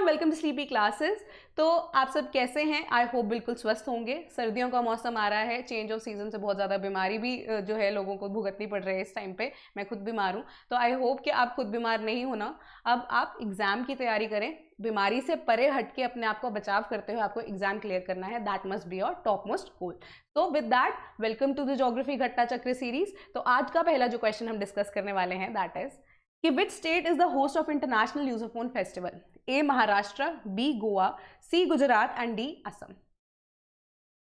Everyone, welcome to sleepy classes. तो आप सब कैसे हैं? आई होप बिल्कुल स्वस्थ होंगे। सर्दियों का मौसम आ रहा है, चेंज ऑफ सीजन से बहुत ज़्यादा बीमारी भी जो है लोगों को भुगतनी पड़ रही है इस टाइम पे। मैं खुद बीमार हूँ, तो आई होप कि आप खुद बीमार नहीं होना। अब आप एग्जाम की तैयारी करें, बीमारी से परे हटके अपने आप को बचाव करते हुए आपको एग्जाम क्लियर करना है। That must be your top most goal. तो with that, welcome to the geography Ghatta Chakra series. तो आज का पहला जो क्वेश्चन हम डिस्कस करने वाले हैं दैट इज कि which state is the host of international Lusophone festival? A Maharashtra, B Goa, C Gujarat and D Assam.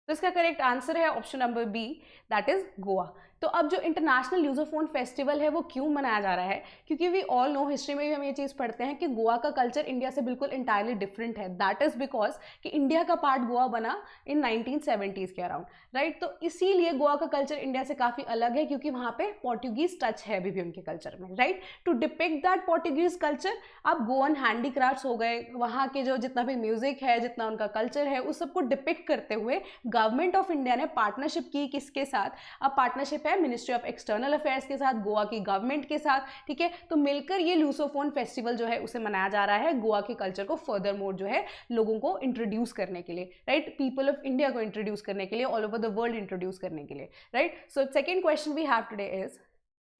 तो इसका करेक्ट आंसर है option number B, that is Goa. तो अब जो इंटरनेशनल यूसोफोन फेस्टिवल है वो क्यों मनाया जा रहा है? क्योंकि वी ऑल नो, हिस्ट्री में भी हम ये चीज़ पढ़ते हैं कि गोवा का कल्चर इंडिया से बिल्कुल इंटायरली डिफरेंट है। दैट इज बिकॉज कि इंडिया का पार्ट गोवा बना इन 1970s के अराउंड, राइट? तो इसीलिए गोवा का कल्चर इंडिया से काफ़ी अलग है, क्योंकि वहाँ पे पोर्टुगीज टच है अभी भी उनके कल्चर में, right? To depict that Portuguese culture, अब गोवन हैंडीक्राफ्ट्स हो गए, वहाँ के जो जितना भी म्यूजिक है, जितना उनका कल्चर है, उस सबको डिपिक्ट करते हुए गवर्नमेंट ऑफ इंडिया ने पार्टनरशिप की। किसके साथ? अब पार्टनरशिप है मिनिस्ट्री ऑफ एक्सटर्नल अफेयर्स के साथ, गोवा की गवर्नमेंट के साथ, ठीक है? तो मिलकर ये ल्यूसोफोन फेस्टिवल जो है उसे मनाया जा रहा है गोवा के कल्चर को फर्दर मोर जो है लोगों को इंट्रोड्यूस करने के लिए, राइट? पीपल ऑफ इंडिया को इंट्रोड्यूस करने के लिए, all over the world introduce करने के लिए, right? So second question we have today is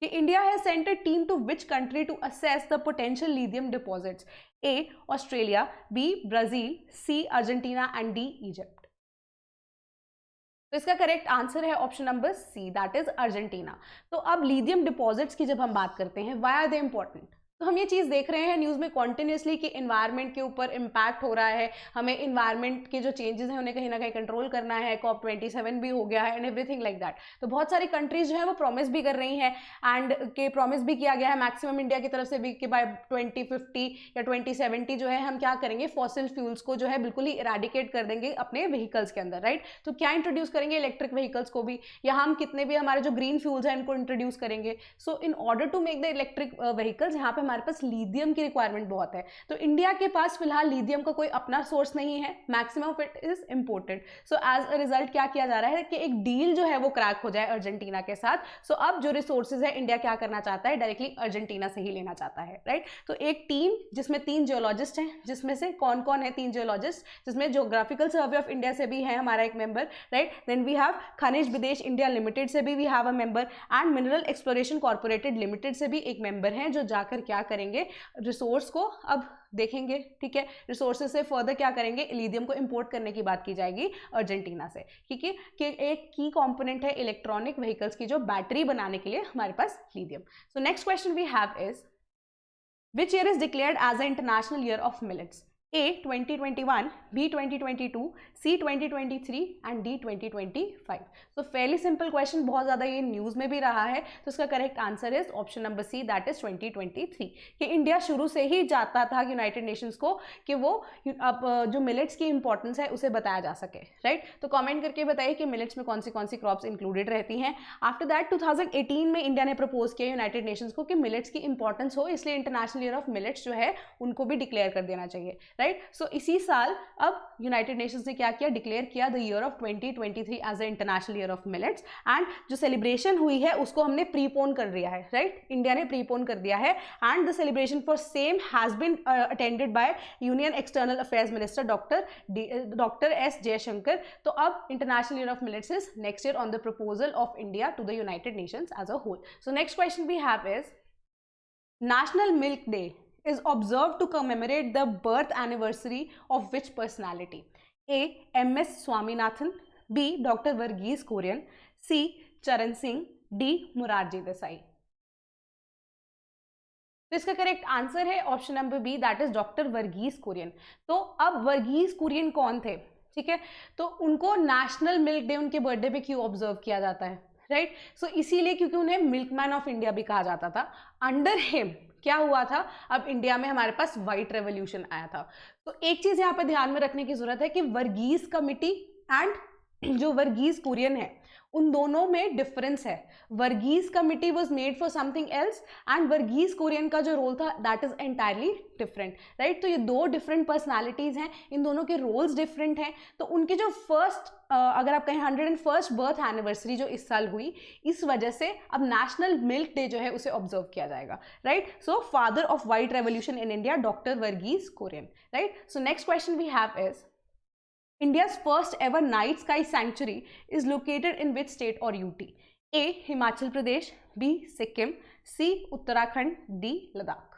कि India has sent a team to which country to assess the potential lithium deposits? A Australia, B Brazil, C Argentina and D Egypt. तो इसका correct answer है option number C, that is Argentina. तो अब lithium deposits की जब हम बात करते हैं, व्हाई आर दे इंपॉर्टेंट? तो हम ये चीज़ देख रहे हैं न्यूज़ में कॉन्टिन्यूसली कि इन्वायरमेंट के ऊपर इम्पैक्ट हो रहा है, हमें इन्वायरमेंट के जो चेंजेस हैं उन्हें कहीं ना कहीं कंट्रोल करना है। COP27 भी हो गया है एंड एवरीथिंग लाइक दैट। तो बहुत सारी कंट्रीज जो है वो प्रॉमिस भी कर रही हैं एंड के प्रॉमिस भी किया गया है मैक्सिमम इंडिया की तरफ से भी कि बाय 2050 या 2070 जो है हम क्या करेंगे, फॉसिल फ्यूल्स को जो है बिल्कुल ही इरेडिकेट कर देंगे अपने व्हीकल्स के अंदर, राइट? तो क्या इंट्रोड्यूस करेंगे? इलेक्ट्रिक व्हीकल्स को भी, या हम कितने भी हमारे जो ग्रीन फ्यूल्स हैं इनको इंट्रोड्यूस करेंगे। So in order to make the electric vehicles, यहाँ पे हमारे पास लिथियम की रिक्वायरमेंट बहुत है। तो इंडिया के पास फिलहाल लिथियम का कोई अपना सोर्स नहीं है, maximum of it is imported. So as a result क्या किया जा रहा है कि एक डील जो है वो क्रैक हो जाए अर्जेंटीना के साथ। सो अब जो रिसोर्सेज है इंडिया क्या करना चाहता है, डायरेक्टली अर्जेंटीना से ही लेना चाहता है, राइट? तो एक टीम जिसमें 3 जियोलॉजिस्ट हैं, जिसमें से कौन कौन है 3 जियोलॉजिस्ट, जिसमें ज्योग्राफिकल सर्वे ऑफ इंडिया से भी है हमारा एक member, right? Then we have Khanij Videsh India limited से भी we have a member and mineral exploration corporation limited से भी एक मेंबर है, जो जाकर क्या करेंगे, रिसोर्स को अब देखेंगे, ठीक है? रिसोर्सेज से फर्दर क्या करेंगे, लिथियम को इंपोर्ट करने की बात की जाएगी अर्जेंटीना से, ठीक है? कि एक की कंपोनेंट है इलेक्ट्रॉनिक व्हीकल्स की जो बैटरी बनाने के लिए हमारे पास lithium. So next question we have is which year is declared as a international year of millets? A 2021, B 2022, C 2023 and D 2025। तो फेयरली सिंपल क्वेश्चन, बहुत ज़्यादा ये न्यूज़ में भी रहा है। तो इसका correct answer is option number C, that is 2023। कि इंडिया शुरू से ही चाहता था यूनाइटेड नेशंस को कि वो अब जो मिलेट्स की इंपॉर्टेंस है उसे बताया जा सके, राइट? तो कमेंट करके बताइए कि मिलेट्स में कौन सी क्रॉप्स इंक्लूडेड रहती हैं। आफ्टर दैट 2018 में इंडिया ने प्रपोज किया यूनाइटेड नेशंस को कि मिलेट्स की इंपॉर्टेंस हो, इसलिए इंटरनेशनल ईयर ऑफ मिलेट्स जो है उनको भी डिक्लेयर कर देना चाहिए, राइट? सो इसी साल अब यूनाइटेड नेशंस ने क्या किया, डिक्लेयर किया the year of 2023 as a international year of millets. And जो सेलिब्रेशन हुई है उसको हमने प्रीपोन कर दिया है, राइट? इंडिया ने प्रीपोन कर दिया है and the celebration for same has been attended by union external affairs minister doctor S Jaishankar. तो अब international year of millets is next year on the proposal of India to the United Nations as a whole. So next question we have is national milk day is observed to commemorate the birth anniversary of which personality? A. M.S. Swaminathan, B. Dr. Varghese Kurian, C. Charan Singh, D. Morarji Desai। तो इसका correct answer है option number B, that is doctor Verghese Kurien. तो अब वर्गीज कुरियन कौन थे, ठीक है? तो उनको नेशनल मिल्क डे उनके बर्थडे पे क्यों ऑब्जर्व किया जाता है, राइट? सो इसीलिए क्योंकि उन्हें मिल्कमैन ऑफ इंडिया भी कहा जाता था। अंडर हिम क्या हुआ था, अब इंडिया में हमारे पास व्हाइट रेवोल्यूशन आया था। तो एक चीज यहाँ पे ध्यान में रखने की जरूरत है कि वर्गीज कमिटी एंड जो वर्गीज कुरियन है उन दोनों में डिफरेंस है। Verghese committee was made for something else and Verghese Kurien का जो रोल था that is entirely different, right. तो ये दो डिफरेंट पर्सनालिटीज हैं, इन दोनों के रोल्स डिफरेंट हैं। तो उनके जो फर्स्ट अगर आप कहें 101st बर्थ एनिवर्सरी जो इस साल हुई, इस वजह से अब नेशनल मिल्क डे जो है उसे ऑब्जर्व किया जाएगा, right. So father of white revolution in India doctor Verghese Kurien, right. So next question we have is India's first ever night sky sanctuary is located in which state or UT? A. Himachal Pradesh, B. Sikkim, C. Uttarakhand, D. Ladakh.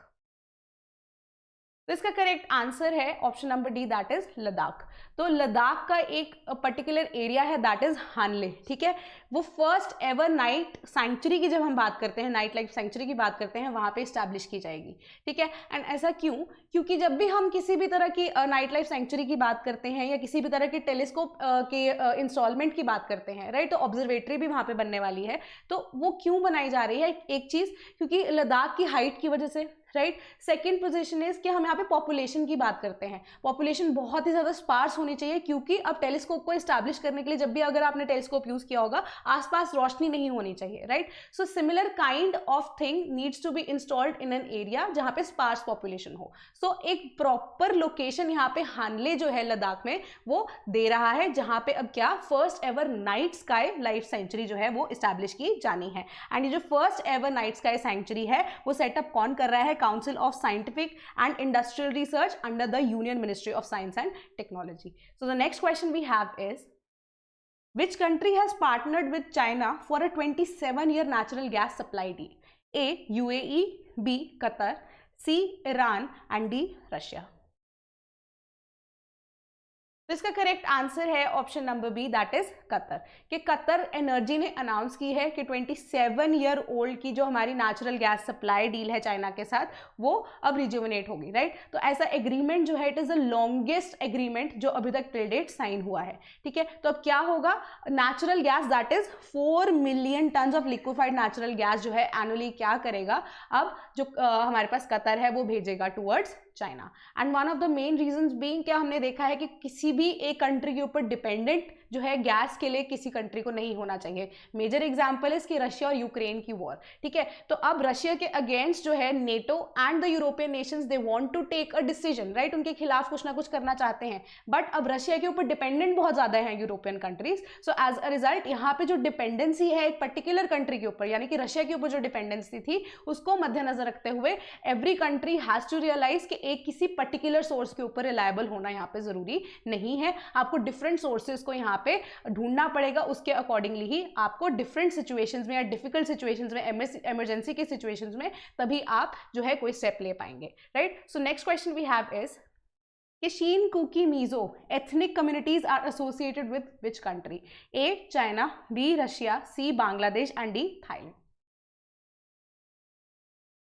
तो इसका correct answer है option number D, that is Ladakh. तो लद्दाख का एक particular area है that is हानले, ठीक है। वो फर्स्ट एवर नाइट सैंक्चुरी की जब हम बात करते हैं, नाइट लाइफ सैंक्चुरी की बात करते हैं, वहां पे स्टैब्लिश की जाएगी, ठीक है। एंड ऐसा क्यों? क्योंकि जब भी हम किसी भी तरह की नाइट लाइफ सैंक्चुरी की बात करते हैं या किसी भी तरह के टेलीस्कोप के इंस्टॉलमेंट की बात करते हैं, राइट, तो ऑब्जर्वेटरी भी वहां पे बनने वाली है। तो वो क्यों बनाई जा रही है? एक चीज क्योंकि लद्दाख की हाइट की वजह से, राइट। सेकेंड पोजीशन इज कि हम यहाँ पे पॉपुलेशन की बात करते हैं, पॉपुलेशन बहुत ही ज्यादा स्पार्स होनी चाहिए, क्योंकि अब टेलीस्कोप को एस्टैब्लिश करने के लिए जब भी अगर आपने टेलीस्कोप यूज किया होगा आसपास रोशनी नहीं होनी चाहिए, right. So similar kind of thing needs to be installed in an area जहाँ पे स्पार्स पॉपुलेशन हो। सो एक प्रॉपर लोकेशन यहाँ पे हानले जो है लद्दाख में वो दे रहा है, जहाँ पे अब क्या first ever night sky life sanctuary जो है वो एस्टैब्लिश की जानी है। एंड ये जो first ever night sky sanctuary है वो सेटअप कौन कर रहा है? Council of Scientific and Industrial Research under the Union Ministry of Science and Technology. So the next question we have is, which country has partnered with China for a 27-year natural gas supply deal? A. UAE, B. Qatar, C. Iran and D. Russia. तो इसका correct answer है option number B, that is Qatar. कि Qatar energy ने announce की है कि 27 year old की जो हमारी नेचुरल गैस सप्लाई डील है चाइना के साथ वो अब रिज्यूविनेट होगी, राइट। तो ऐसा एग्रीमेंट जो है it is the longest agreement जो अभी तक टिल डेट साइन हुआ है, ठीक है। तो अब क्या होगा? Natural gas that is 4 million ton of liquefied natural gas जो है एनुअली क्या करेगा, अब जो हमारे पास कतर है वो भेजेगा towards China. And one of the main reasons being क्या हमने देखा है कि किसी भी एक कंट्री के ऊपर डिपेंडेंट जो है गैस के लिए किसी कंट्री को नहीं होना चाहिए। मेजर एग्जांपल है इसकी रशिया और यूक्रेन की वॉर, ठीक है। तो अब रशिया के अगेंस्ट जो है NATO and the European nations they want to take a decision, right, उनके खिलाफ कुछ ना कुछ करना चाहते हैं, बट अब रशिया के ऊपर डिपेंडेंट बहुत ज्यादा है European countries. So as a result यहाँ पे जो डिपेंडेंसी है एक पर्टिकुलर कंट्री के ऊपर, यानी कि रशिया के ऊपर जो डिपेंडेंसी थी उसको मद्देनजर रखते हुए every country has to realise कि एक किसी पर्टिकुलर सोर्स के ऊपर रिलायबल होना यहाँ पे जरूरी नहीं है। आपको डिफरेंट सोर्सेज को यहाँ पे ढूंढना पड़ेगा, उसके अकॉर्डिंगली ही आपको डिफरेंट सिचुएशंस में या डिफिकल्ट सिचुएशंस में, इमरजेंसी के सिचुएशंस में तभी आप जो है कोई स्टेप ले पाएंगे, right. So next question we have is कि Chin, Kuki, Mizo ethnic communities are associated with which country? A China, B Russia, C Bangladesh and D Thailand.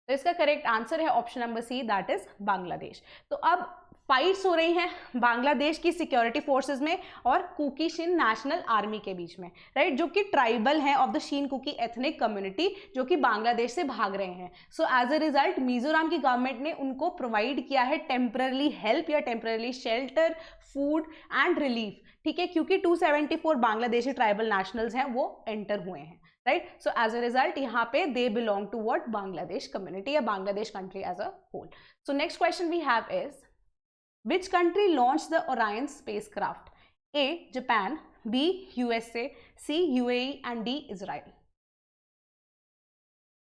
तो इसका करेक्ट आंसर है option number C, that is Bangladesh. तो अब फाइट्स हो रही हैं बांग्लादेश की सिक्योरिटी फोर्सेस में और कुकी शिन नेशनल आर्मी के बीच में, राइट, जो कि ट्राइबल हैं of the Chin Kuki ethnic community जो कि बांग्लादेश से भाग रहे हैं। So as a result Mizoram की गवर्नमेंट ने उनको प्रोवाइड किया है टेम्पररी हेल्प या temporary shelter, food and relief, ठीक है, क्योंकि 274 बांग्लादेशी ट्राइबल नेशनल्स हैं वो एंटर हुए हैं, right. So as a result यहाँ पे they belong to what Bangladesh community या Bangladesh country as a whole. So next question we have is which country launched the Orion spacecraft? A Japan, B USA, C UAE and D Israel.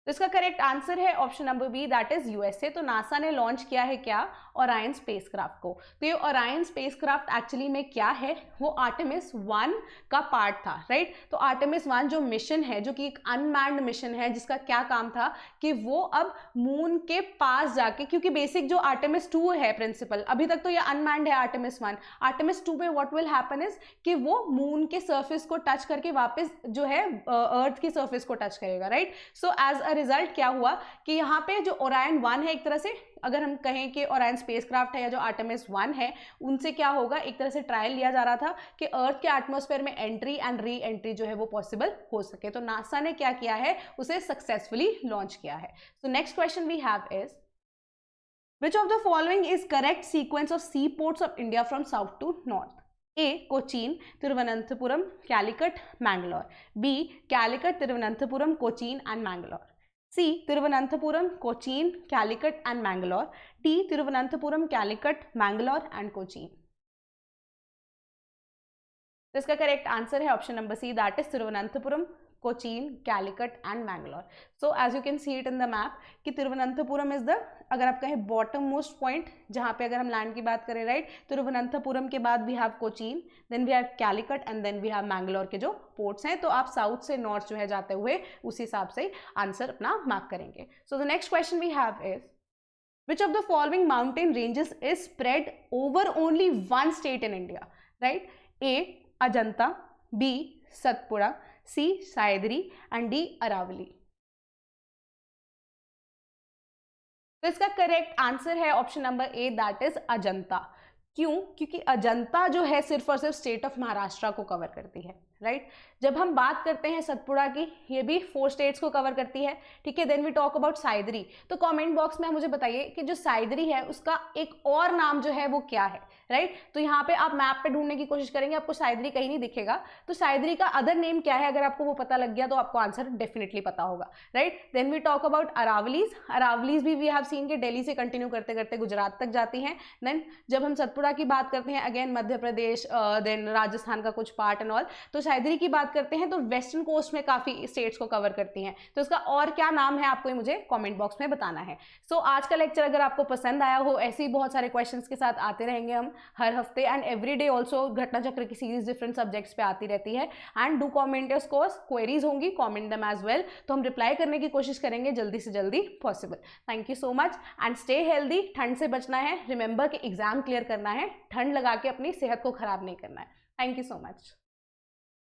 तो इसका correct answer है option number B, that is USA. तो NASA ने launch किया है क्या? Orion spacecraft को। तो ये ओरायन स्पेसक्राफ्ट एक्चुअली में क्या है? वो आर्टेमिस 1 का पार्ट था, राइट। तो आर्टेमिस 1 जो मिशन है, जो कि एक अनमैन्ड मिशन है, जिसका क्या काम था कि वो अब मून के पास जाके, क्योंकि बेसिक जो आर्टेमिस 2 है प्रिंसिपल, अभी तक तो ये अनमैन्ड है आर्टेमिस 1, आर्टेमिस 2 में व्हाट विल हैपन इज कि वो मून के सर्फेस को टच करके वापस जो है अर्थ की सर्फेस को टच करेगा, राइट। सो एज रिजल्ट क्या हुआ कि यहाँ पे जो ओरायन 1 है, एक तरह से अगर हम कहें कि ओरायन स्पेसक्राफ्ट है या जो आर्टेमिस 1 है, उनसे क्या होगा, एक तरह से ट्रायल लिया जा रहा था कि अर्थ के एटमॉस्फेयर में एंट्री एंड री एंट्री जो है वो पॉसिबल हो सके। तो नासा ने क्या किया है, उसे सक्सेसफुली लॉन्च किया है। So next question we have is which of the following is correct sequence of seaports of India from south to north? A Cochin, Thiruvananthapuram, Calicut, Mangalore. B Calicut, Thiruvananthapuram, Cochin and Mangalore. C Thiruvananthapuram, Cochin, Calicut and Mangalore. D Thiruvananthapuram, Calicut, Mangalore and Cochin. तो इसका correct answer है option number C, that is Thiruvananthapuram, Cochin, Calicut and Mangalore. So as you can see it in the map कि Thiruvananthapuram is the, अगर आप कहें bottom most point जहाँ पे अगर हम लैंड की बात करें, राइट, तिरुवनंतपुरम के बाद we have Cochin, then we have Calicut and then we have Mangalore के जो पोर्ट्स हैं। तो आप साउथ से नॉर्थ जो है जाते हुए उस हिसाब से आंसर अपना मार्क करेंगे। So the next question we have is which of the following mountain ranges is spread over only one state in India, right? A Ajanta, B Satpura, C Sahyadri and D Aravalli. तो इसका करेक्ट आंसर है option number A, that is Ajanta. क्यों? क्योंकि अजंता जो है सिर्फ और सिर्फ स्टेट ऑफ महाराष्ट्र को कवर करती है, राइट। जब हम बात करते हैं सतपुड़ा की, ये भी 4 स्टेट्स को कवर करती है, ठीक है। Then we talk about Sahyadri. तो कमेंट बॉक्स में मुझे बताइए कि जो सायदरी है उसका एक और नाम जो है वो क्या है, राइट। तो यहाँ पे आप मैप पे ढूंढने की कोशिश करेंगे, आपको सायदरी कहीं नहीं दिखेगा, तो सायदरी का अदर नेम क्या है, अगर आपको वो पता लग गया तो आपको आंसर डेफिनेटली पता होगा, right. Then we talk about Aravallis. Aravallis भी वी हैव सीन के दिल्ली से कंटिन्यू करते करते गुजरात तक जाती हैं। देन जब हम सतपुड़ा की बात करते हैं, अगेन मध्य प्रदेश, देन राजस्थान का कुछ पार्ट एंड ऑल। तो सायदरी की बात करते हैं तो वेस्टर्न कोस्ट में काफी स्टेट्स को कवर करती हैं। तो इसका और क्या नाम है आपको मुझे कमेंट बॉक्स में बताना है। सो आज का लेक्चर अगर आपको पसंद आया हो, ऐसे ही बहुत सारे क्वेश्चंस के साथ आते रहेंगे हम हर हफ्ते, एंड एवरी डे ऑल्सो घटना चक्र की सीरीज डिफरेंट सब्जेक्ट्स पे आती रहती है। And do comment your course, queries होंगी, कॉमेंट दम एज वेल, तो हम रिप्लाई करने की कोशिश करेंगे जल्दी से जल्दी possible. Thank you so much and stay healthy. ठंड से बचना है, रिमेंबर कि एग्जाम क्लियर करना है, ठंड लगा के अपनी सेहत को खराब नहीं करना है। Thank you so much.